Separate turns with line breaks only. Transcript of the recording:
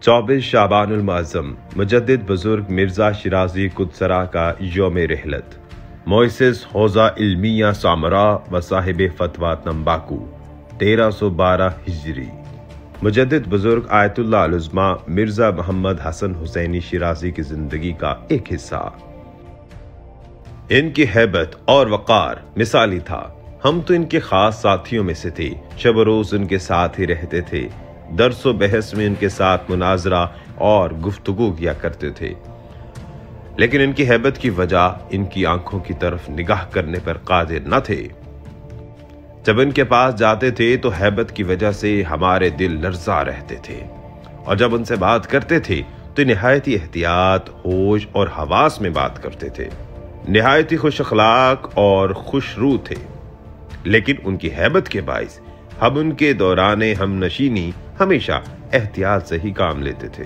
24 शाबानुल मुअज़्ज़म मुजद्दिद बुजुर्ग मिर्जा शिराजी कुदसरा का यौम रिहलत। मोइसिस हौजा इल्मिया सामरा व साहिब फतवा तंबाकू 1312 हिजरी। मुजद्दिद बुजुर्ग आयतुल्लाह अल-उज़्मा मिर्जा मोहम्मद हसन हुसैनी शिराजी की जिंदगी का एक हिस्सा। इनकी हैबत और वक़ार मिसाली था। हम तो इनके खास साथियों में से थे। शब रोज उनके साथ ही रहते थे। दर्स व बहस में इनके साथ मुनाजरा और गुफ्तगू किया करते थे। लेकिन इनकी हैबत की वजह इनकी आंखों की तरफ निगाह करने पर कादिर न थे। जब इनके पास जाते थे तो हैबत की वजह से हमारे दिल लर्जा रहते थे, और जब उनसे बात करते थे तो निहायत ही एहतियात, होश और हवास में बात करते थे। निहायत ही खुश अखलाक और खुशरू थे। लेकिन उनकी हैबत के बाइस हम उनके दौरान हम नशीनी हमेशा एहतियात से ही काम लेते थे।